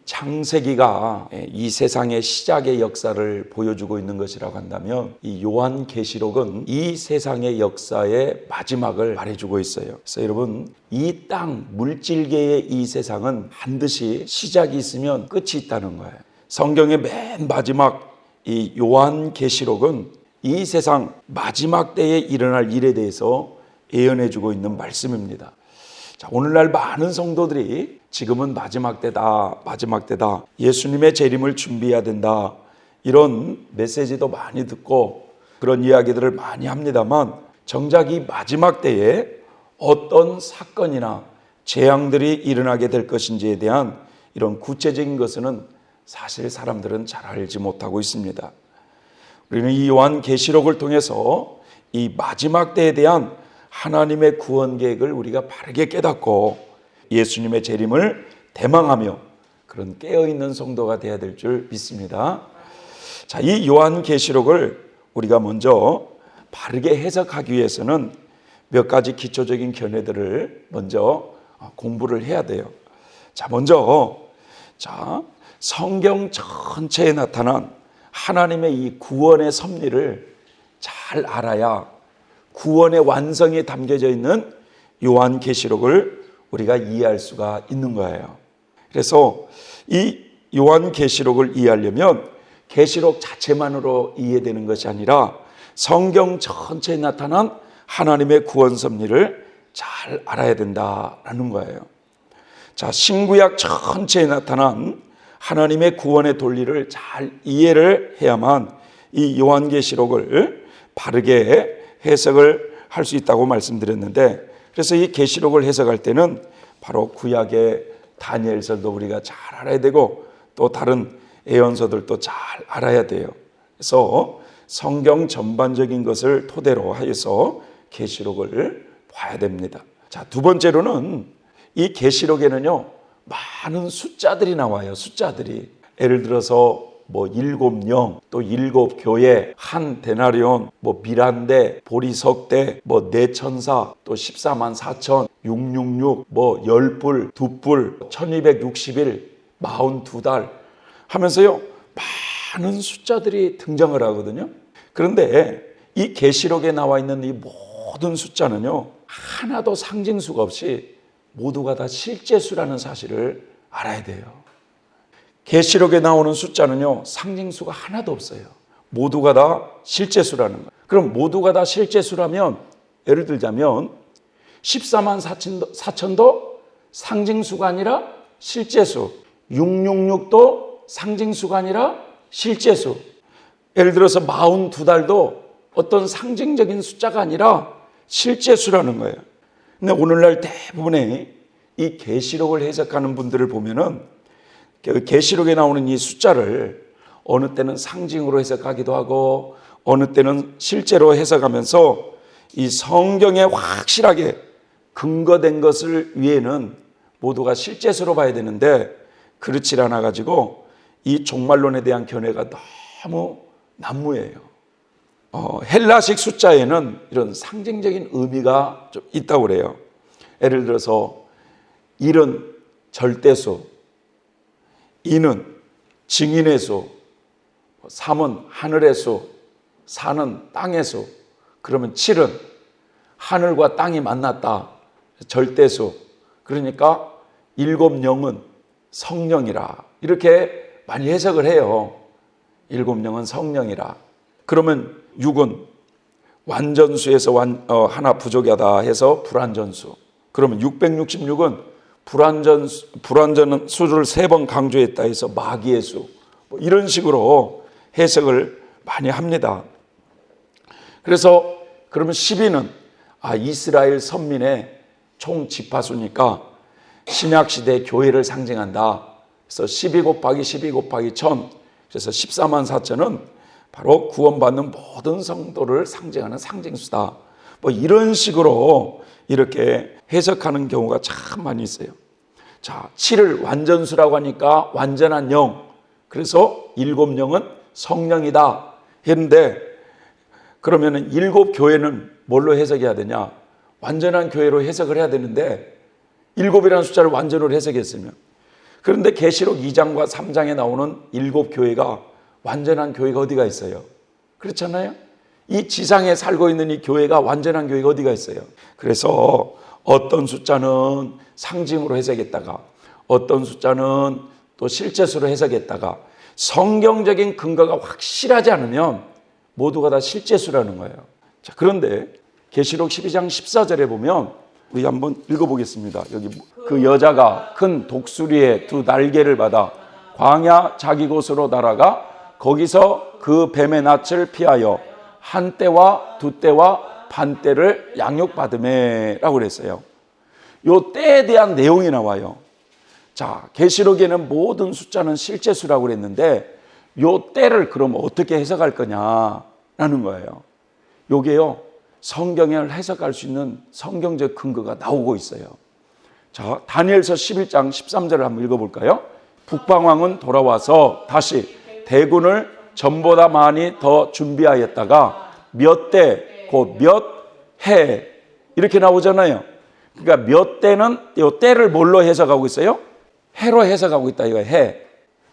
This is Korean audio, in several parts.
창세기가 이 세상의 시작의 역사를 보여주고 있는 것이라고 한다면 이 요한계시록은 이 세상의 역사의 마지막을 말해주고 있어요. 그래서 여러분, 이 땅 물질계의 이 세상은 반드시 시작이 있으면 끝이 있다는 거예요. 성경의 맨 마지막 이 요한계시록은 이 세상 마지막 때에 일어날 일에 대해서 예언해주고 있는 말씀입니다. 자, 오늘날 많은 성도들이 지금은 마지막 때다, 마지막 때다, 예수님의 재림을 준비해야 된다, 이런 메시지도 많이 듣고 그런 이야기들을 많이 합니다만, 정작 이 마지막 때에 어떤 사건이나 재앙들이 일어나게 될 것인지에 대한 이런 구체적인 것은 사실 사람들은 잘 알지 못하고 있습니다. 우리는 이 요한계시록을 통해서 이 마지막 때에 대한 하나님의 구원 계획을 우리가 바르게 깨닫고 예수님의 재림을 대망하며 그런 깨어있는 성도가 되어야 될 줄 믿습니다. 자, 이 요한계시록을 우리가 먼저 바르게 해석하기 위해서는 몇 가지 기초적인 견해들을 먼저 공부를 해야 돼요. 자, 먼저 성경 전체에 나타난 하나님의 이 구원의 섭리를 잘 알아야 구원의 완성이 담겨져 있는 요한계시록을 우리가 이해할 수가 있는 거예요. 그래서 이 요한계시록을 이해하려면 계시록 자체만으로 이해되는 것이 아니라 성경 전체에 나타난 하나님의 구원 섭리를 잘 알아야 된다라는 거예요. 자, 신구약 전체에 나타난 하나님의 구원의 논리를 잘 이해를 해야만 이 요한계시록을 바르게 해석을 할 수 있다고 말씀드렸는데, 그래서 이 계시록을 해석할 때는 바로 구약의 다니엘서도 우리가 잘 알아야 되고 또 다른 예언서들도 잘 알아야 돼요. 그래서 성경 전반적인 것을 토대로 하여서 계시록을 봐야 됩니다. 자, 두 번째로는 이 계시록에는요 많은 숫자들이 나와요. 숫자들이 예를 들어서 일곱 영, 또 일곱 교회, 한 데나리온, 미란대, 보리석대, 네 천사, 또 14만 4천, 666, 10뿔, 2뿔, 1260일, 42달 하면서요 많은 숫자들이 등장을 하거든요. 그런데 이 계시록에 나와 있는 이 모든 숫자는요 하나도 상징수가 없이 모두가 다 실제수라는 사실을 알아야 돼요. 계시록에 나오는 숫자는요 상징수가 하나도 없어요. 모두가 다 실제수라는 거예요. 그럼 모두가 다 실제수라면 예를 들자면 14만 4천도 상징수가 아니라 실제수, 666도 상징수가 아니라 실제수, 예를 들어서 42달도 어떤 상징적인 숫자가 아니라 실제수라는 거예요. 근데 오늘날 대부분의 이 계시록을 해석하는 분들을 보면은 계시록에 나오는 이 숫자를 어느 때는 상징으로 해석하기도 하고 어느 때는 실제로 해석하면서 이 성경에 확실하게 근거된 것을 위해는 모두가 실제수로 봐야 되는데 그렇지 않아 가지고 이 종말론에 대한 견해가 너무 난무해요. 헬라식 숫자에는 이런 상징적인 의미가 좀 있다고 그래요. 예를 들어서 1은 절대수, 2는 증인의 수, 3은 하늘의 수, 4는 땅의 수, 그러면 7은 하늘과 땅이 만났다, 절대수. 그러니까 7영은 성령이라 이렇게 많이 해석을 해요. 7영은 성령이라. 그러면 6은 완전수에서 하나 부족하다 해서 불완전수. 그러면 666은 불완전 수를 3번 강조했다 해서 마귀의 수. 이런 식으로 해석을 많이 합니다. 그래서 그러면 12는 이스라엘 선민의 총 지파수니까 신약시대 교회를 상징한다. 그래서 12 곱하기 12 곱하기 1000, 그래서 14만 4천은 바로 구원받는 모든 성도를 상징하는 상징수다. 이런 식으로 이렇게 해석하는 경우가 참 많이 있어요. 자, 7을 완전수라고 하니까 완전한 영, 그래서 7영은 성령이다 했는데, 그러면은 7교회는 뭘로 해석해야 되냐? 완전한 교회로 해석을 해야 되는데 7이라는 숫자를 완전으로 해석했으면, 그런데 계시록 2장과 3장에 나오는 7교회가 완전한 교회가 어디가 있어요? 그렇잖아요? 이 지상에 살고 있는 이 교회가 완전한 교회가 어디가 있어요? 그래서 어떤 숫자는 상징으로 해석했다가 어떤 숫자는 또 실제수로 해석했다가 성경적인 근거가 확실하지 않으면 모두가 다 실제수라는 거예요. 자, 그런데 계시록 12장 14절에 보면 우리 한번 읽어보겠습니다. 여기 그 여자가 큰 독수리의 2 날개를 받아 광야 자기 곳으로 날아가 거기서 그 뱀의 낯을 피하여 한 때와 2때와 반 때를 양육받으매 라고 그랬어요. 요 때에 대한 내용이 나와요. 자, 계시록에는 모든 숫자는 실제수라고 그랬는데 요 때를 그럼 어떻게 해석할 거냐라는 거예요. 요게요, 성경을 해석할 수 있는 성경적 근거가 나오고 있어요. 자, 다니엘서 11장 13절을 한번 읽어볼까요? 북방왕은 돌아와서 다시 대군을 전보다 많이 더 준비하였다가 몇 대, 곧 몇 해 이렇게 나오잖아요. 그러니까 몇 대는 이 때를 뭘로 해석하고 있어요? 해로 해석하고 있다 이거 해.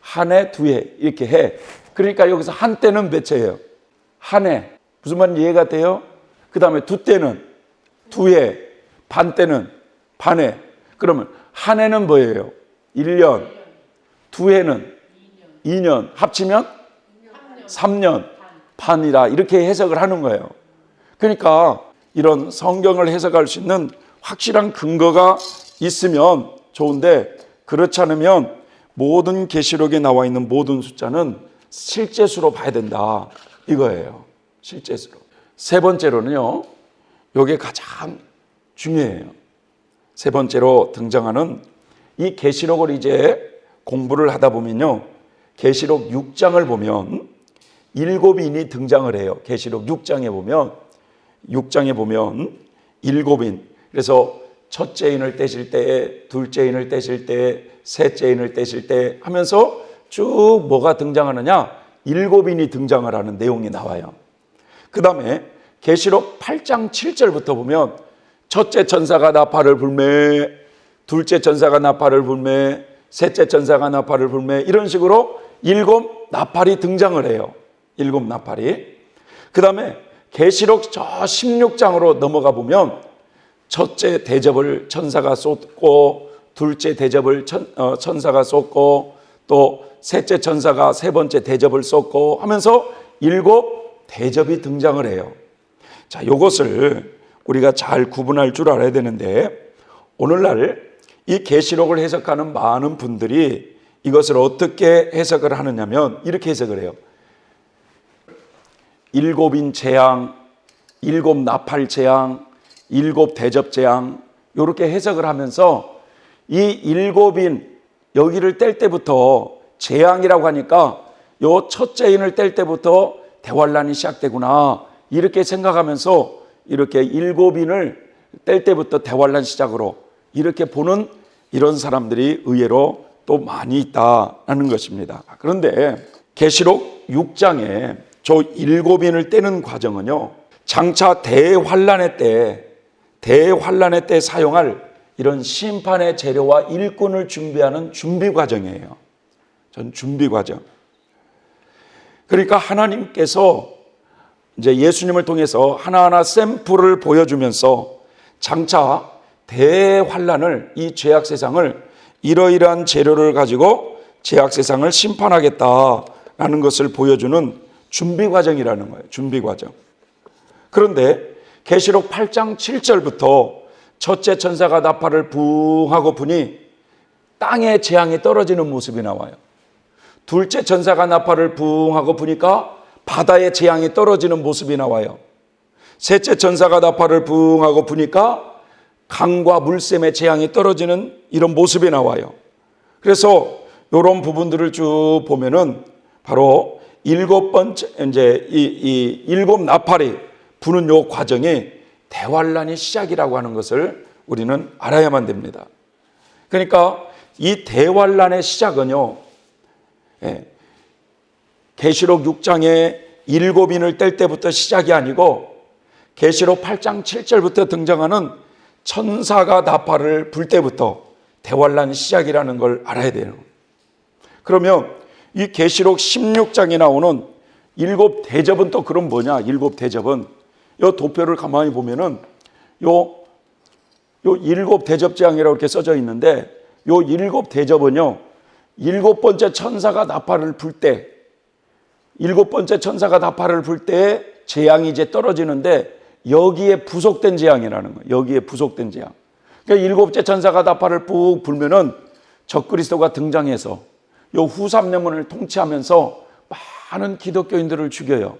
한 해, 2해 이렇게 해. 그러니까 여기서 한 때는 몇 해예요? 한 해. 무슨 말인지 이해가 돼요? 그 다음에 2때는 2해, 반 때는 반 해. 그러면 한 해는 뭐예요? 1년, 2해는 2년, 합치면 3년 반이라 이렇게 해석을 하는 거예요. 그러니까 이런 성경을 해석할 수 있는 확실한 근거가 있으면 좋은데 그렇지 않으면 모든 계시록에 나와 있는 모든 숫자는 실제수로 봐야 된다 이거예요. 실제수로. 세 번째로는요, 이게 가장 중요해요. 세 번째로 등장하는 이 계시록을 이제 공부를 하다 보면요, 계시록 6장을 보면 7인이 등장을 해요. 계시록 6장에 보면 7인. 그래서 첫째 인을 떼실 때, 둘째 인을 떼실 때, 셋째 인을 떼실 때 하면서 쭉 뭐가 등장하느냐? 7인이 등장을 하는 내용이 나와요. 그 다음에 계시록 8장 7절부터 보면 첫째 천사가 나팔을 불매, 둘째 천사가 나팔을 불매, 셋째 천사가 나팔을 불매 이런 식으로 7 나팔이 등장을 해요. 7 나팔이. 그 다음에 계시록 저 16장으로 넘어가 보면 첫째 대접을 천사가 쏟고 둘째 대접을 천사가 쏟고 또 셋째 천사가 세 번째 대접을 쏟고 하면서 7 대접이 등장을 해요. 자, 이것을 우리가 잘 구분할 줄 알아야 되는데 오늘날 이 계시록을 해석하는 많은 분들이 이것을 어떻게 해석을 하느냐면 이렇게 해석을 해요. 7인 재앙, 7 나팔 재앙, 7 대접 재앙 이렇게 해석을 하면서 이 7인 여기를 뗄 때부터 재앙이라고 하니까 요 첫째 인을 뗄 때부터 대환란이 시작되구나 이렇게 생각하면서 이렇게 7인을 뗄 때부터 대환란 시작으로 이렇게 보는 이런 사람들이 의외로 또 많이 있다는 것입니다. 그런데 계시록 6장에 저 7인을 떼는 과정은요, 장차 대환란의 때 사용할 이런 심판의 재료와 일꾼을 준비하는 준비 과정이에요. 전 준비 과정. 그러니까 하나님께서 이제 예수님을 통해서 하나하나 샘플을 보여주면서 장차 대환란을 이 죄악 세상을 이러이러한 재료를 가지고 죄악 세상을 심판하겠다라는 것을 보여주는 준비 과정이라는 거예요. 준비 과정. 그런데 계시록 8장 7절부터 첫째 천사가 나팔을 붕 하고 부니 땅에 재앙이 떨어지는 모습이 나와요. 둘째 천사가 나팔을 붕 하고 부니까 바다에 재앙이 떨어지는 모습이 나와요. 셋째 천사가 나팔을 붕 하고 부니까 강과 물샘의 재앙이 떨어지는 이런 모습이 나와요. 그래서 이런 부분들을 쭉 보면은 바로 7번째 이제 이 7 나팔이 부는 요 과정이 대환란의 시작이라고 하는 것을 우리는 알아야만 됩니다. 그러니까 이 대환란의 시작은요, 계시록 6장에 7인을 뗄 때부터 시작이 아니고 계시록 8장 7절부터 등장하는 천사가 나팔을 불 때부터 대환란 시작이라는 걸 알아야 돼요. 그러면 이 계시록 16장에 나오는 일곱 대접은 또 그럼 뭐냐? 일곱 대접은 요 도표를 가만히 보면은 요 일곱 대접장이라고 이렇게 써져 있는데 요 일곱 대접은요, 일곱 번째 천사가 나팔을 불 때, 일곱 번째 천사가 나팔을 불 때에 재앙이 이제 떨어지는데 여기에 부속된 재앙이라는 거예요. 여기에 부속된 재앙. 그러니까 일곱째 천사가 나팔을 푹 불면은 적그리스도가 등장해서 요 후삼레몬을 통치하면서 많은 기독교인들을 죽여요.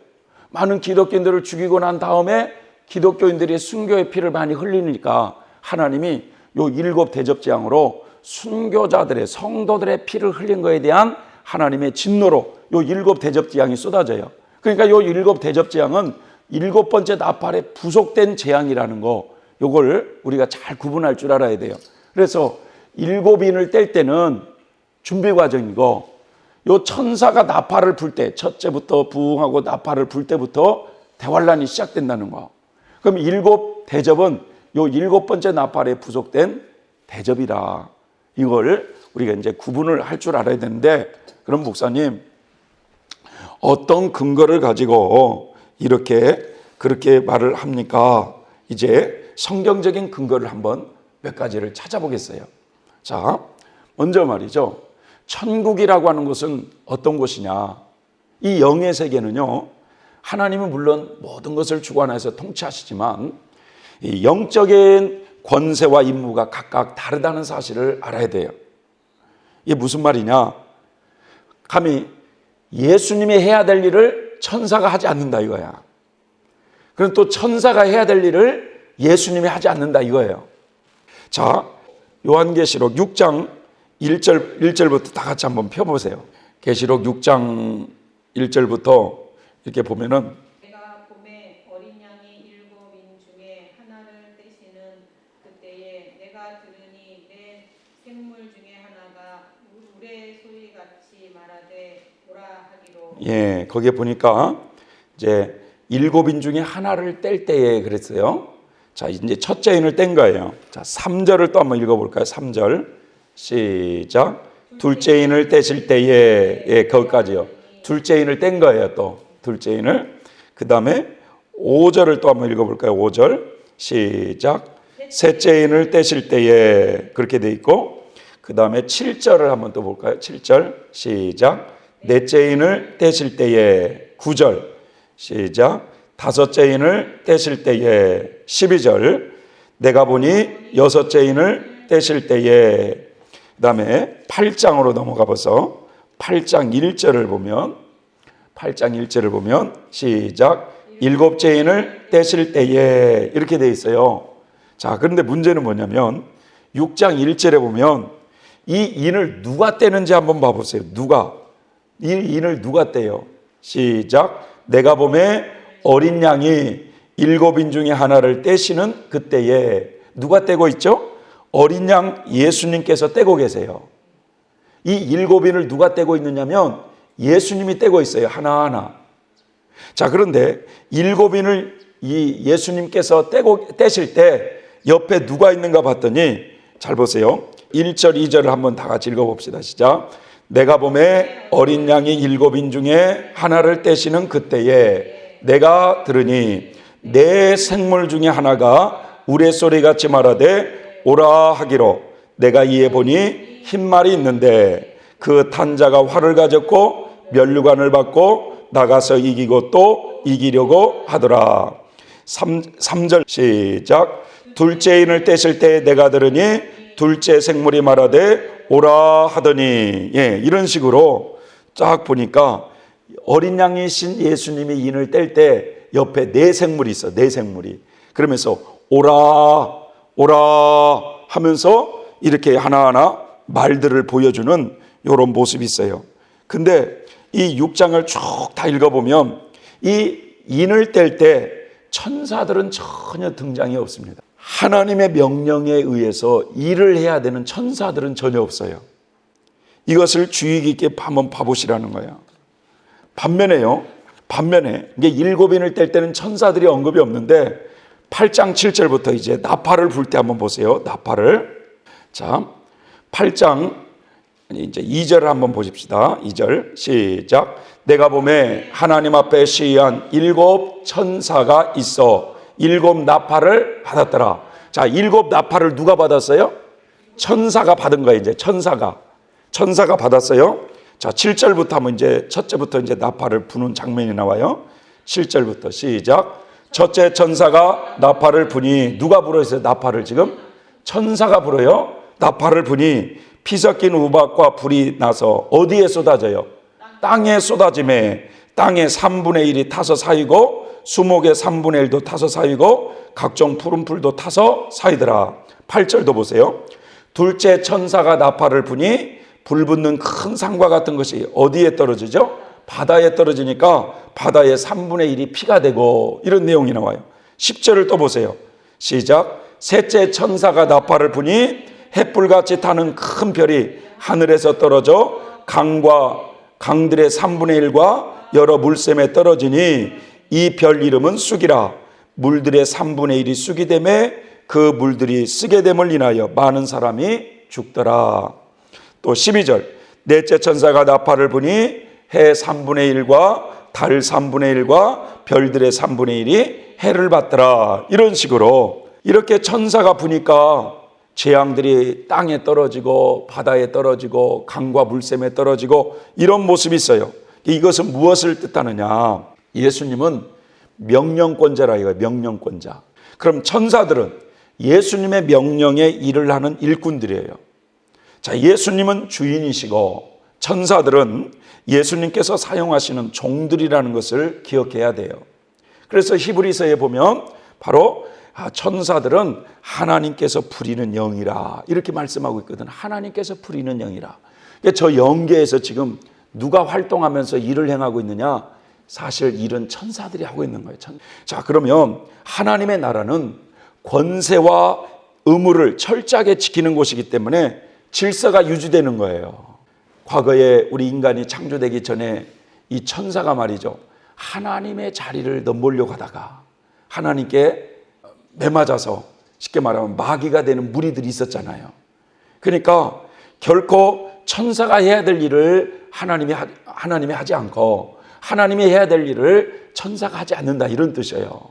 많은 기독교인들을 죽이고 난 다음에 기독교인들이 순교의 피를 많이 흘리니까 하나님이 요 일곱 대접 재앙으로 순교자들의 성도들의 피를 흘린 거에 대한 하나님의 진노로 요 일곱 대접 재앙이 쏟아져요. 그러니까 요 일곱 대접 재앙은 일곱 번째 나팔에 부속된 재앙이라는 거, 요걸 우리가 잘 구분할 줄 알아야 돼요. 그래서 일곱인을 뗄 때는 준비 과정이고, 요 천사가 나팔을 불 때, 첫째부터 부흥하고 나팔을 불 때부터 대환란이 시작된다는 거. 그럼 일곱 대접은 요 일곱 번째 나팔에 부속된 대접이다. 이걸 우리가 이제 구분을 할 줄 알아야 되는데, 그럼 목사님, 어떤 근거를 가지고 그렇게 말을 합니까? 이제 성경적인 근거를 한번 몇 가지를 찾아보겠어요. 자, 먼저 말이죠. 천국이라고 하는 것은 어떤 곳이냐? 이 영의 세계는요, 하나님은 물론 모든 것을 주관해서 통치하시지만 이 영적인 권세와 임무가 각각 다르다는 사실을 알아야 돼요. 이게 무슨 말이냐? 감히 예수님이 해야 될 일을 천사가 하지 않는다 이거야. 그럼 또 천사가 해야 될 일을 예수님이 하지 않는다 이거예요. 자, 요한계시록 6장 1절부터 다 같이 한번 펴보세요. 계시록 6장 1절부터 이렇게 보면은, 내가 봄에 어린 양이 일곱 인 중에 하나를 떼시는 그때에 내가 들으니 내 생물 중에 하나가 우레 소리같이 말하되 오라 하기로. 예, 거기에 보니까 이제 일곱 인 중에 하나를 뗄 때에 그랬어요. 자, 이제 첫째 인을 뗀 거예요. 자, 3절을 또 한번 읽어볼까요? 3절 시작. 둘째 인을 떼실 때에, 예, 거기까지요. 둘째 인을 뗀 거예요. 또 둘째 인을. 그 다음에 5절을 또 한번 읽어볼까요? 5절 시작. 셋째 인을 떼실 때에, 그렇게 돼 있고, 그 다음에 7절을 한번 또 볼까요? 7절 시작. 넷째 인을 떼실 때에, 9절 시작. 다섯째 인을 떼실 때에, 12절. 내가 보니 여섯째 인을 떼실 때에, 그 다음에 8장으로 넘어가 봐서 8장 1절을 보면 시작. 일곱째 인을 떼실 때에, 이렇게 돼 있어요. 자, 그런데 문제는 뭐냐면 6장 1절에 보면 이 인을 누가 떼는지 한번 봐보세요. 이 인을 누가 떼요? 시작. 내가 봄에 어린 양이 일곱 인 중에 하나를 떼시는 그때에, 누가 떼고 있죠? 어린 양 예수님께서 떼고 계세요. 이 일곱 인을 누가 떼고 있느냐면 예수님이 떼고 있어요. 하나하나. 자, 그런데 일곱 인을 이 예수님께서 떼실 때 옆에 누가 있는가 봤더니, 잘 보세요. 1절 2절을 한번 다 같이 읽어봅시다. 시작. 내가 봄에 어린 양이 일곱 인 중에 하나를 떼시는 그때에 내가 들으니 내 생물 중에 하나가 우레소리같이 말하되 오라 하기로. 내가 이에 보니 흰 말이 있는데 그 탄 자가 활을 가졌고 면류관을 받고 나가서 이기고 또 이기려고 하더라. 3절 시작. 둘째 인을 떼실 때 내가 들으니 둘째 생물이 말하되 오라 하더니, 예, 이런 식으로 쫙 보니까 어린 양이신 예수님이 인을 뗄 때 옆에 네 생물이 있어. 네 생물이. 그러면서 오라 하면서 이렇게 하나하나 말들을 보여주는 이런 모습이 있어요. 근데 이 6장을 쭉 다 읽어보면 이 인을 뗄 때 천사들은 전혀 등장이 없습니다. 하나님의 명령에 의해서 일을 해야 되는 천사들은 전혀 없어요. 이것을 주의 깊게 한번 봐보시라는 거예요. 반면에 이게 일곱 인을 뗄 때는 천사들이 언급이 없는데 8장 7절부터 이제 나팔을 불 때 한번 보세요. 나팔을. 자, 8장 이제 2절을 한번 보십시다. 2절 시작. 내가 보매 하나님 앞에 시위한 7 천사가 있어 7 나팔을 받았더라. 자, 7 나팔을 누가 받았어요? 천사가 받은 거예요. 이제 천사가 받았어요. 자, 7절부터 하면 이제 첫째부터 이제 나팔을 부는 장면이 나와요. 7절부터 시작. 첫째 천사가 나팔을 부니, 누가 불어있어요? 나팔을 지금 천사가 불어요. 나팔을 부니 피 섞인 우박과 불이 나서 어디에 쏟아져요? 땅에 쏟아짐에 땅의 3분의 1이 타서 사이고 수목의 3분의 1도 타서 사이고 각종 푸른 풀도 타서 사이더라. 8절도 보세요. 둘째 천사가 나팔을 부니 불 붙는 큰 산과 같은 것이 어디에 떨어지죠? 바다에 떨어지니까 바다의 3분의 1이 피가 되고, 이런 내용이 나와요. 10절을 또 보세요. 시작. 셋째 천사가 나팔을 부니 햇불같이 타는 큰 별이 하늘에서 떨어져 강들의 3분의 1과 여러 물샘에 떨어지니 이 별 이름은 쑥이라. 물들의 3분의 1이 쑥이 되매 그 물들이 쓰게 됨을 인하여 많은 사람이 죽더라. 또 12절. 넷째 천사가 나팔을 부니 해 3분의 1과 달 3분의 1과 별들의 3분의 1이 해를 받더라. 이런 식으로 이렇게 천사가 부니까 재앙들이 땅에 떨어지고 바다에 떨어지고 강과 물샘에 떨어지고 이런 모습이 있어요. 이것은 무엇을 뜻하느냐? 예수님은 명령권자라 이거예요. 명령권자. 그럼 천사들은 예수님의 명령에 일을 하는 일꾼들이에요. 자, 예수님은 주인이시고 천사들은 예수님께서 사용하시는 종들이라는 것을 기억해야 돼요. 그래서 히브리서에 보면 바로 천사들은 하나님께서 부리는 영이라 이렇게 말씀하고 있거든. 하나님께서 부리는 영이라. 저 영계에서 지금 누가 활동하면서 일을 행하고 있느냐? 사실 일은 천사들이 하고 있는 거예요. 자, 그러면 하나님의 나라는 권세와 의무를 철저하게 지키는 곳이기 때문에 질서가 유지되는 거예요. 과거에 우리 인간이 창조되기 전에 이 천사가 말이죠, 하나님의 자리를 넘보려고 하다가 하나님께 매맞아서 쉽게 말하면 마귀가 되는 무리들이 있었잖아요. 그러니까 결코 천사가 해야 될 일을 하나님이 하지 않고 하나님이 해야 될 일을 천사가 하지 않는다, 이런 뜻이에요.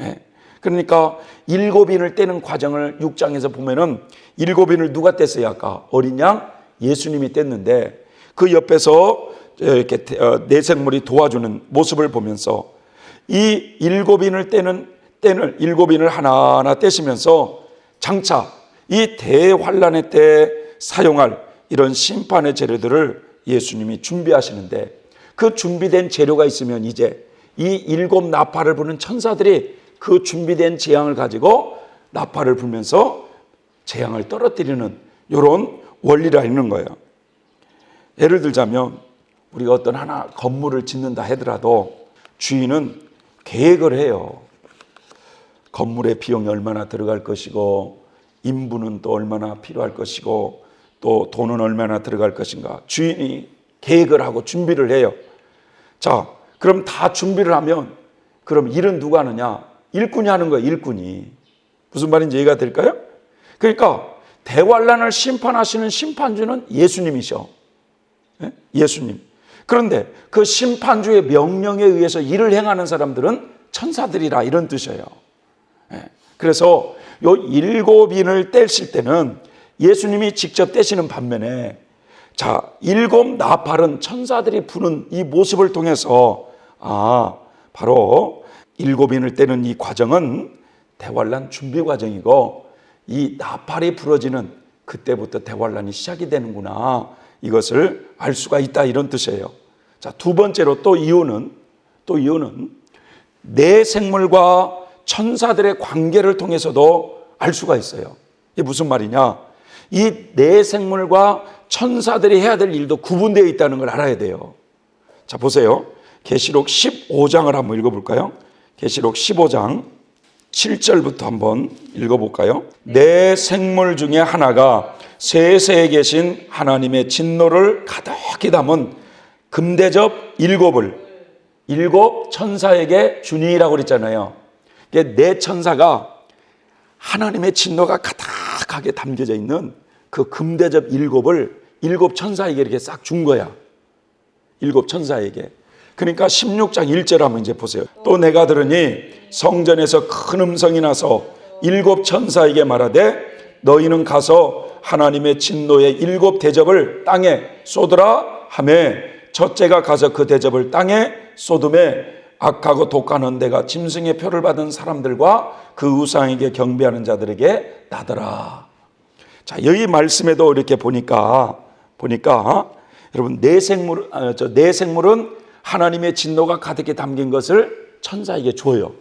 예. 그러니까 7인을 떼는 과정을 6장에서 보면은 7인을 누가 뗐어요? 아까 어린 양 예수님이 뗐는데 그 옆에서 이렇게 내생물이 도와주는 모습을 보면서 이 7인을 떼는 7인을 하나하나 떼시면서 장차 이 대환란의 때 사용할 이런 심판의 재료들을 예수님이 준비하시는데, 그 준비된 재료가 있으면 이제 이 7 나팔을 부는 천사들이 그 준비된 재앙을 가지고 나팔을 불면서 재앙을 떨어뜨리는 이런 원리가 있는 거예요. 예를 들자면 우리가 어떤 하나 건물을 짓는다 하더라도 주인은 계획을 해요. 건물의 비용이 얼마나 들어갈 것이고 인부는 또 얼마나 필요할 것이고 또 돈은 얼마나 들어갈 것인가, 주인이 계획을 하고 준비를 해요. 자, 그럼 다 준비를 하면 그럼 일은 누가 하느냐? 일꾼이 하는 거예요. 일꾼이. 무슨 말인지 이해가 될까요? 그러니까 대환란을 심판하시는 심판주는 예수님이셔. 예수님. 그런데 그 심판주의 명령에 의해서 일을 행하는 사람들은 천사들이라, 이런 뜻이에요. 그래서 요 7인을 떼실 때는 예수님이 직접 떼시는 반면에, 자, 7 나팔은 천사들이 부는 이 모습을 통해서 바로 7인을 떼는 이 과정은 대환란 준비 과정이고 이 나팔이 부러지는 그때부터 대환란이 시작이 되는구나, 이것을 알 수가 있다, 이런 뜻이에요. 자, 두 번째로 또 이유는 내 생물과 천사들의 관계를 통해서도 알 수가 있어요. 이게 무슨 말이냐? 이 내 생물과 천사들이 해야 될 일도 구분되어 있다는 걸 알아야 돼요. 자, 보세요. 계시록 15장을 한번 읽어볼까요? 계시록 15장 7절부터 한번 읽어볼까요? 내 생물 중에 하나가 세세에 계신 하나님의 진노를 가득히 담은 금대접 7을 7 천사에게 주니라고 그랬잖아요. 내 천사가 하나님의 진노가 가득하게 담겨져 있는 그 금대접 7을 7천사에게 이렇게 싹 준 거야. 7천사에게. 그러니까 16장 1절 한번 이제 보세요. 또 내가 들으니 성전에서 큰 음성이 나서 7천사에게 말하되 너희는 가서 하나님의 진노의 7대접을 땅에 쏟으라 하매 첫째가 가서 그 대접을 땅에 쏟음에 악하고 독하는 데가 짐승의 표를 받은 사람들과 그 우상에게 경배하는 자들에게 나더라. 자, 여기 말씀에도 이렇게 보니까 여러분 내생물은 하나님의 진노가 가득히 담긴 것을 천사에게 줘요.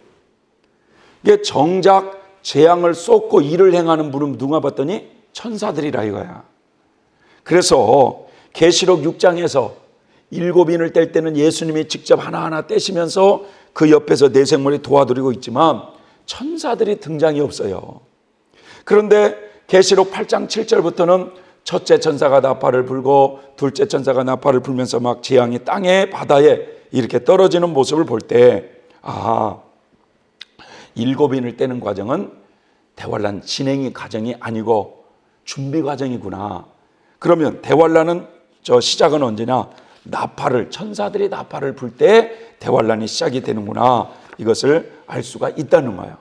이게 정작 재앙을 쏟고 일을 행하는 분은 누가 봤더니 천사들이라 이거야. 그래서 계시록 6장에서 7인을 뗄 때는 예수님이 직접 하나하나 떼시면서 그 옆에서 내생물이 도와드리고 있지만 천사들이 등장이 없어요. 그런데 계시록 8장 7절부터는 첫째 천사가 나팔을 불고 둘째 천사가 나팔을 불면서 막 재앙이 땅에 바다에 이렇게 떨어지는 모습을 볼 때 7인을 떼는 과정은 대환란 진행이 과정이 아니고 준비 과정이구나. 그러면 대환란은 시작은 언제냐? 천사들이 나팔을 불 때 대환란이 시작이 되는구나. 이것을 알 수가 있다는 거예요.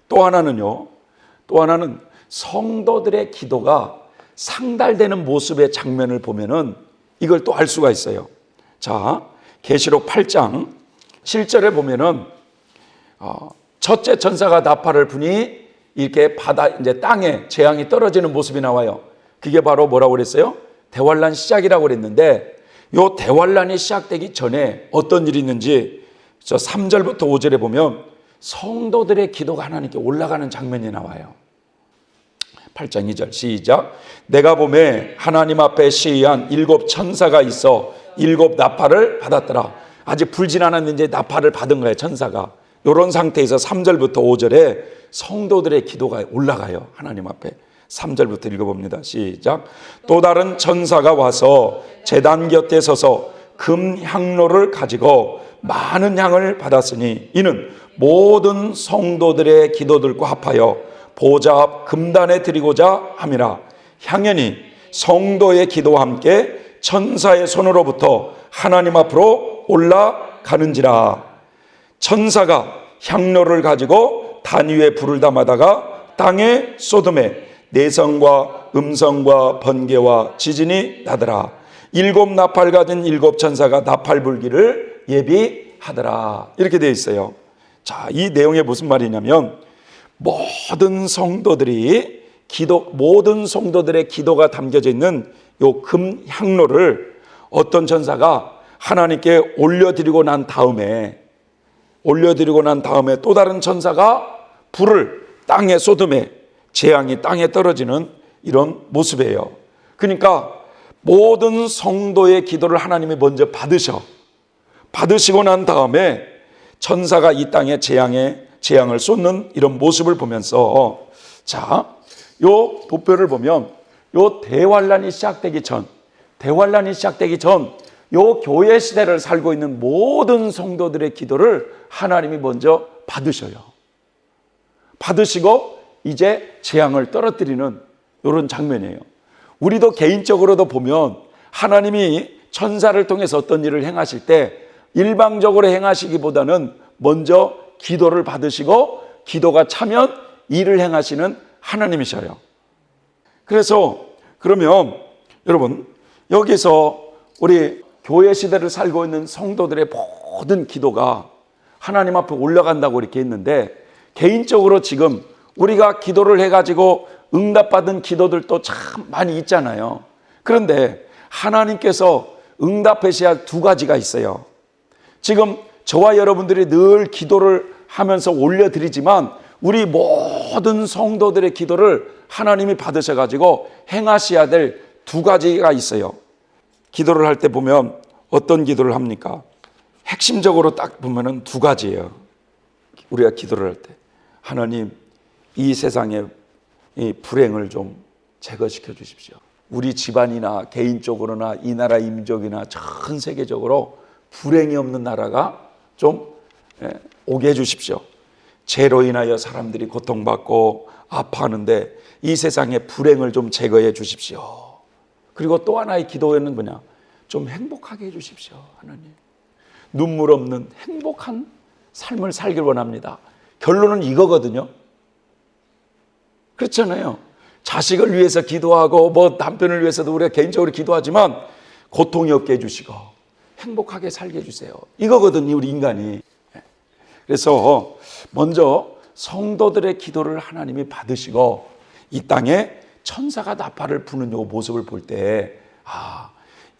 또 하나는 성도들의 기도가 상달되는 모습의 장면을 보면은 이걸 또 알 수가 있어요. 자, 계시록 8장 7절에 보면은 첫째 천사가 나팔을 부니 이렇게 이제 땅에 재앙이 떨어지는 모습이 나와요. 그게 바로 뭐라고 그랬어요? 대환란 시작이라고 그랬는데 요 대환란이 시작되기 전에 어떤 일이 있는지 3절부터 5절에 보면 성도들의 기도가 하나님께 올라가는 장면이 나와요. 8장 2절 시작. 내가 보매 하나님 앞에 시위한 7천사가 있어 7 나팔을 받았더라. 아직 불진 않았는데 이제 나팔을 받은 거예요, 천사가. 이런 상태에서 3절부터 5절에 성도들의 기도가 올라가요, 하나님 앞에. 3절부터 읽어봅니다. 시작. 또 다른 천사가 와서 제단 곁에 서서 금 향로를 가지고 많은 향을 받았으니 이는 모든 성도들의 기도들과 합하여 보좌 앞 금단에 드리고자 함이라. 향연이 성도의 기도와 함께 천사의 손으로부터 하나님 앞으로 올라가는지라. 천사가 향로를 가지고 단 위에 불을 담아다가 땅에 쏟음에 내성과 음성과 번개와 지진이 나더라. 7 나팔 가진 7 천사가 나팔 불기를 예비하더라. 이렇게 되어 있어요. 자, 이 내용에 무슨 말이냐면 모든 성도들의 기도가 담겨져 있는 요 금 향로를 어떤 천사가 하나님께 올려드리고 난 다음에 또 다른 천사가 불을 땅에 쏟음에 재앙이 땅에 떨어지는 이런 모습이에요. 그러니까 모든 성도의 기도를 하나님이 먼저 받으시고 난 다음에 천사가 이 땅에 재앙을 쏟는 이런 모습을 보면서 자, 요 도표를 보면 요 대환란이 시작되기 전 요 교회 시대를 살고 있는 모든 성도들의 기도를 하나님이 먼저 받으시고 이제 재앙을 떨어뜨리는 이런 장면이에요. 우리도 개인적으로도 보면 하나님이 천사를 통해서 어떤 일을 행하실 때 일방적으로 행하시기보다는 먼저 기도를 받으시고 기도가 차면 일을 행하시는 하나님이셔요. 그래서 그러면 여러분 여기서 우리 교회 시대를 살고 있는 성도들의 모든 기도가 하나님 앞에 올라간다고 이렇게 했는데 개인적으로 지금 우리가 기도를 해가지고 응답받은 기도들도 참 많이 있잖아요. 그런데 하나님께서 응답하셔야 할 2가지가 있어요. 지금 저와 여러분들이 늘 기도를 하면서 올려드리지만 우리 모든 성도들의 기도를 하나님이 받으셔가지고 행하셔야 될 2가지가 있어요. 기도를 할 때 보면 어떤 기도를 합니까? 핵심적으로 딱 보면은 2가지예요. 우리가 기도를 할 때 하나님 이 세상의 이 불행을 좀 제거시켜 주십시오. 우리 집안이나 개인적으로나 이 나라 민족이나 전 세계적으로 불행이 없는 나라가 좀 오게 해 주십시오. 죄로 인하여 사람들이 고통받고 아파하는데 이 세상의 불행을 좀 제거해 주십시오. 그리고 또 하나의 기도에는 뭐냐? 좀 행복하게 해 주십시오. 하나님. 눈물 없는 행복한 삶을 살길 원합니다. 결론은 이거거든요. 그렇잖아요. 자식을 위해서 기도하고 남편을 위해서도 우리가 개인적으로 기도하지만 고통이 없게 해주시고 행복하게 살게 해주세요. 이거거든요, 우리 인간이. 그래서 먼저 성도들의 기도를 하나님이 받으시고 이 땅에 천사가 나팔을 부는 요 모습을 볼 때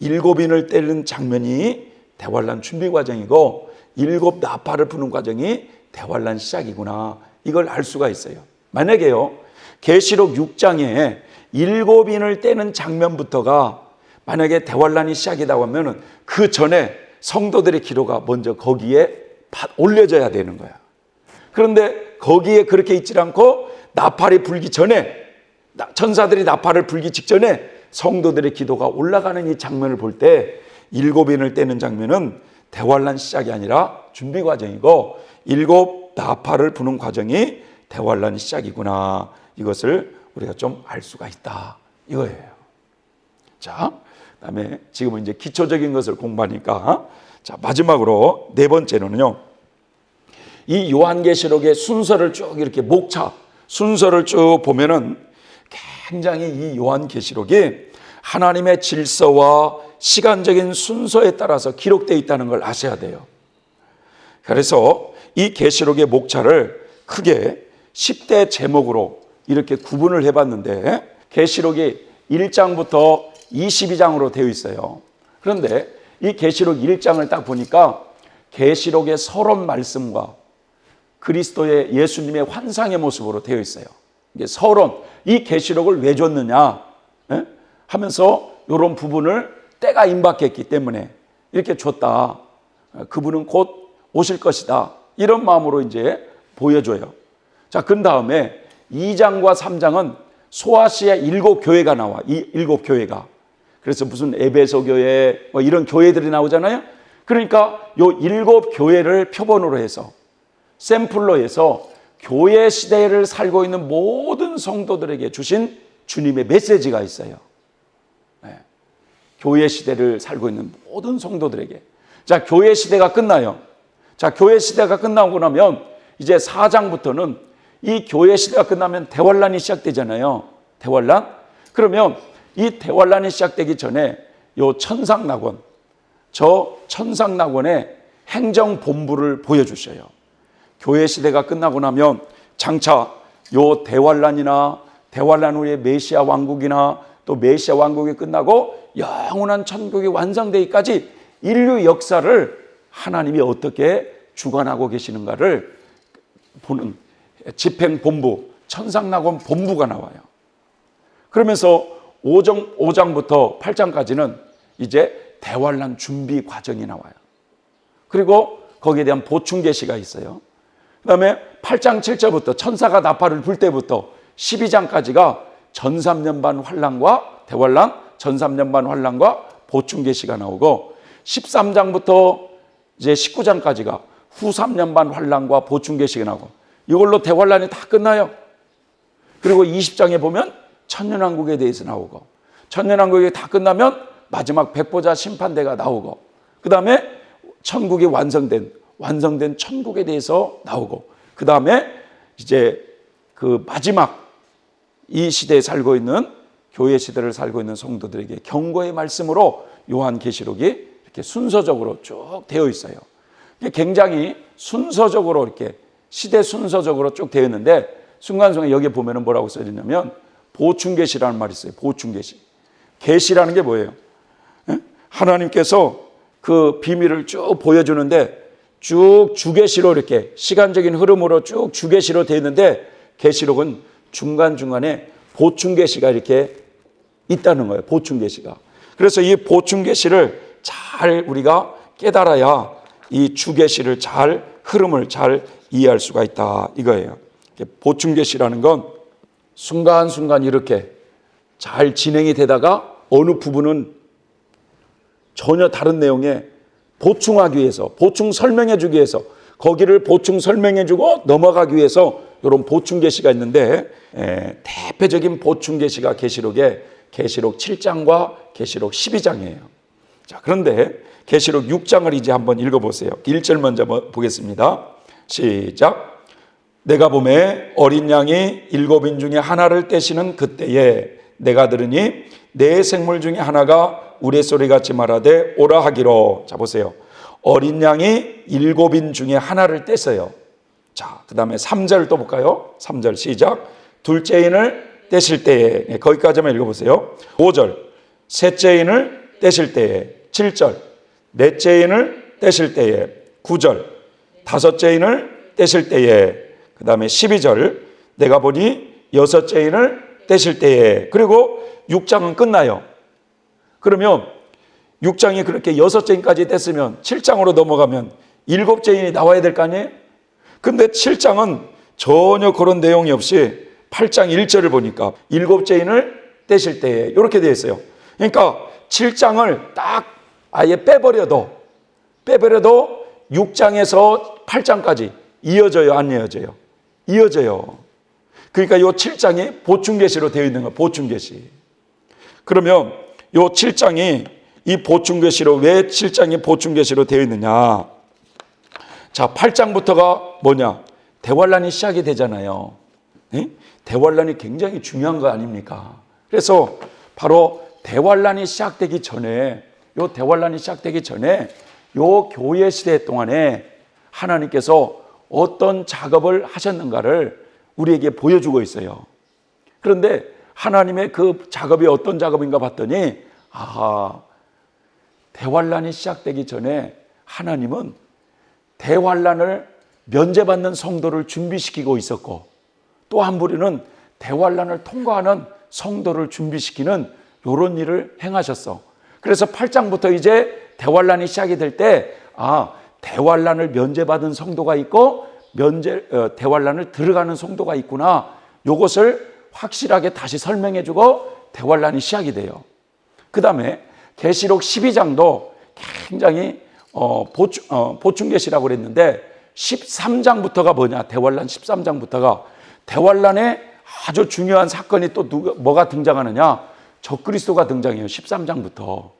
일곱인을 때리는 장면이 대환란 준비 과정이고 일곱 나팔을 부는 과정이 대환란 시작이구나. 이걸 알 수가 있어요. 만약에요, 계시록 6장에 일곱인을 떼는 장면부터가 만약에 대환란이 시작이라고 하면은 그 전에 성도들의 기도가 먼저 거기에 올려져야 되는 거야. 그런데 거기에 그렇게 있지 않고 나팔이 불기 전에, 천사들이 나팔을 불기 직전에 성도들의 기도가 올라가는 이 장면을 볼 때 일곱인을 떼는 장면은 대환란 시작이 아니라 준비 과정이고 일곱 나팔을 부는 과정이 대환란 시작이구나. 이것을 우리가 좀 알 수가 있다. 이거예요. 자, 그다음에 지금은 이제 기초적인 것을 공부하니까 자, 마지막으로 네 번째로는요. 이 요한계시록의 순서를 쭉 이렇게 목차 순서를 쭉 보면은 굉장히 이 요한계시록이 하나님의 질서와 시간적인 순서에 따라서 기록되어 있다는 걸 아셔야 돼요. 그래서 이 계시록의 목차를 크게 10대 제목으로 이렇게 구분을 해봤는데 계시록이 1장부터 22장으로 되어 있어요. 그런데 이 계시록 1장을 딱 보니까 계시록의 서론 말씀과 그리스도의 예수님의 환상의 모습으로 되어 있어요. 이게 서론, 이 계시록을 왜 줬느냐 하면서 이런 부분을 때가 임박했기 때문에 이렇게 줬다. 그분은 곧 오실 것이다. 이런 마음으로 이제 보여줘요. 자, 그 다음에 2장과 3장은 소아시아 7교회가 나와. 이 7교회가. 그래서 무슨 에베소 교회 이런 교회들이 나오잖아요. 그러니까 요 7교회를 표본으로 해서 샘플로 해서 교회 시대를 살고 있는 모든 성도들에게 주신 주님의 메시지가 있어요. 네. 교회 시대를 살고 있는 모든 성도들에게. 자, 교회 시대가 끝나요. 자, 교회 시대가 끝나고 나면 이제 4장부터는 이 교회 시대가 끝나면 대환란이 시작되잖아요. 대환란. 그러면 이 대환란이 시작되기 전에 요 천상낙원, 저 천상낙원의 행정본부를 보여주셔요. 교회 시대가 끝나고 나면 장차 요 대환란이나 대환란 후에 메시아 왕국이나 또 메시아 왕국이 끝나고 영원한 천국이 완성되기까지 인류 역사를 하나님이 어떻게 주관하고 계시는가를 보는 집행본부, 천상낙원 본부가 나와요. 그러면서 5장부터 8장까지는 이제 대환란 준비 과정이 나와요. 그리고 거기에 대한 보충 계시가 있어요. 그 다음에 8장 7절부터 천사가 나팔을 불 때부터 12장까지가 전삼년반 환란과 대환란, 전삼년반 환란과 보충 계시가 나오고 13장부터 이제 19장까지가 후 3년반 환란과 보충 계시가 나오고 이걸로 대환란이 다 끝나요. 그리고 20장에 보면 천년왕국에 대해서 나오고 천년왕국이 다 끝나면 마지막 백보자 심판대가 나오고 그 다음에 천국이 완성된 천국에 대해서 나오고 그 다음에 이제 그 마지막 이 시대에 살고 있는 교회 시대를 살고 있는 성도들에게 경고의 말씀으로 요한계시록이 이렇게 순서적으로 쭉 되어 있어요. 굉장히 순서적으로 이렇게 시대 순서적으로 쭉 되어 있는데 순간순간 여기 보면은 뭐라고 써 있냐면 보충계시라는 말이 있어요. 보충계시. 계시라는 게 뭐예요? 하나님께서 그 비밀을 쭉 보여주는데 쭉 주계시로 이렇게 시간적인 흐름으로 쭉 주계시로 되어 있는데 계시록은 중간중간에 보충계시가 이렇게 있다는 거예요. 보충계시가. 그래서 이 보충계시를 잘 우리가 깨달아야 이 주계시를 잘 흐름을 잘 이해할 수가 있다 이거예요. 보충계시라는 건 순간순간 이렇게 잘 진행이 되다가 어느 부분은 전혀 다른 내용에 보충하기 위해서 보충 설명해 주기 위해서 거기를 보충 설명해주고 넘어가기 위해서 이런 보충 계시가 있는데 대표적인 보충 계시가 계시록에 계시록 7장과 계시록 12장이에요. 자, 그런데 계시록 6장을 이제 한번 읽어보세요. 1절 먼저 보겠습니다. 시작. 내가 보매 어린 양이 7인 중에 하나를 떼시는 그때에 내가 들으니 내 생물 중에 하나가 우레소리같이 말하되 오라 하기로. 자, 보세요. 어린 양이 7인 중에 하나를 떼서요. 자, 그 다음에 3절 또 볼까요? 3절 시작. 둘째 인을 떼실 때에, 거기까지만 읽어보세요. 5절 셋째 인을 떼실 때에, 7절 넷째 인을 떼실 때에, 9절 다섯째 인을 떼실 때에, 그 다음에 12절 내가 보니 여섯째 인을 떼실 때에. 그리고 6장은 끝나요. 그러면 6장이 그렇게 여섯째 인까지 뗐으면 7장으로 넘어가면 일곱째 인이 나와야 될 거 아니에요? 근데 7장은 전혀 그런 내용이 없이 8장 1절을 보니까 일곱째 인을 떼실 때에 이렇게 되어 있어요. 그러니까 7장을 딱 아예 빼버려도 6장에서 8장까지 이어져요, 안 이어져요? 이어져요. 그러니까 이 7장이 보충계시로 되어 있는 거예요. 보충계시. 그러면 이 7장이 이 보충계시로 왜 7장이 보충계시로 되어 있느냐? 자, 8장부터가 뭐냐? 대환란이 시작이 되잖아요. 네? 대환란이 굉장히 중요한 거 아닙니까? 그래서 바로 대환란이 시작되기 전에 요 교회 시대 동안에 하나님께서 어떤 작업을 하셨는가를 우리에게 보여주고 있어요. 그런데 하나님의 그 작업이 어떤 작업인가 봤더니 대환란이 시작되기 전에 하나님은 대환란을 면제받는 성도를 준비시키고 있었고, 또 한 부류는 대환란을 통과하는 성도를 준비시키는 이런 일을 행하셨어. 그래서 8장부터 이제 대환란이 시작이 될 때 대환란을 면제받은 성도가 있고 대환란을 들어가는 성도가 있구나. 이것을 확실하게 다시 설명해주고 대환란이 시작이 돼요. 그 다음에 계시록 12장도 굉장히 보충계시라고 그랬는데 13장부터가 뭐냐? 대환란 13장부터가 대환란에 아주 중요한 사건이 또 뭐가 등장하느냐? 적그리스도가 등장해요. 13장부터.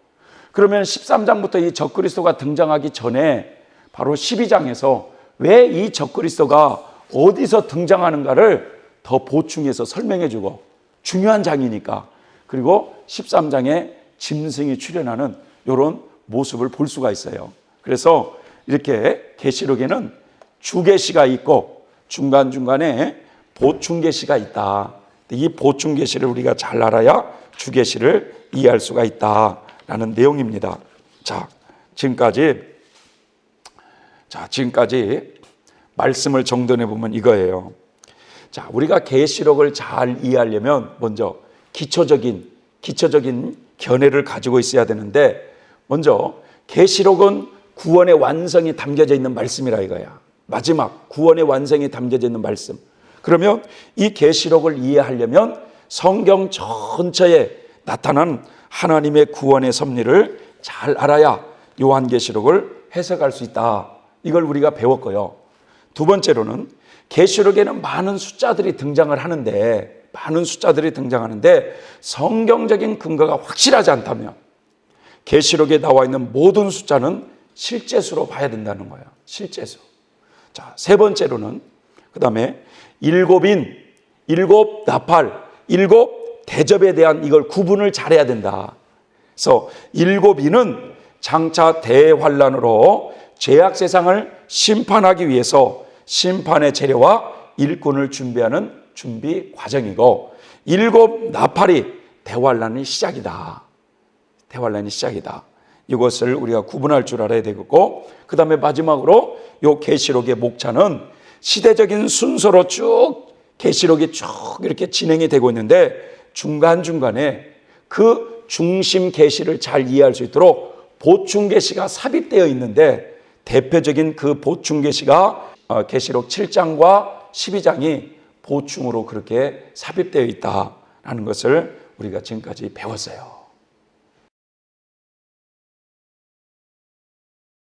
그러면 13장부터 이 적그리스도가 등장하기 전에 바로 12장에서 왜 이 적그리스도가 어디서 등장하는가를 더 보충해서 설명해주고, 중요한 장이니까. 그리고 13장에 짐승이 출현하는 이런 모습을 볼 수가 있어요. 그래서 이렇게 계시록에는 주계시가 있고 중간중간에 보충계시가 있다. 이 보충계시를 우리가 잘 알아야 주계시를 이해할 수가 있다라는 내용입니다. 자, 지금까지 말씀을 정돈해 보면 이거예요. 자, 우리가 계시록을 잘 이해하려면 먼저 기초적인 견해를 가지고 있어야 되는데, 먼저 계시록은 구원의 완성이 담겨져 있는 말씀이라 이거야. 마지막 구원의 완성이 담겨져 있는 말씀. 그러면 이 계시록을 이해하려면 성경 전체에 나타난 하나님의 구원의 섭리를 잘 알아야 요한계시록을 해석할 수 있다. 이걸 우리가 배웠고요. 두 번째로는 계시록에는 많은 숫자들이 등장을 하는데 성경적인 근거가 확실하지 않다면 계시록에 나와 있는 모든 숫자는 실제수로 봐야 된다는 거예요. 실제수. 자, 세 번째로는 그다음에 일곱인, 일곱 나팔, 일곱 대접에 대한 이걸 구분을 잘해야 된다. 그래서 일곱인은 장차 대환란으로 죄악 세상을 심판하기 위해서 심판의 재료와 일꾼을 준비하는 준비 과정이고, 일곱 나팔이 대환란의 시작이다. 대환란의 시작이다. 이것을 우리가 구분할 줄 알아야 되겠고, 그 다음에 마지막으로 이 계시록의 목차는 시대적인 순서로 쭉 계시록이 쭉 이렇게 진행이 되고 있는데, 중간중간에 그 중심 계시를 잘 이해할 수 있도록 보충 계시가 삽입되어 있는데, 대표적인 그 보충 계시가 계시록 7장과 12장이 보충으로 그렇게 삽입되어 있다라는 것을 우리가 지금까지 배웠어요.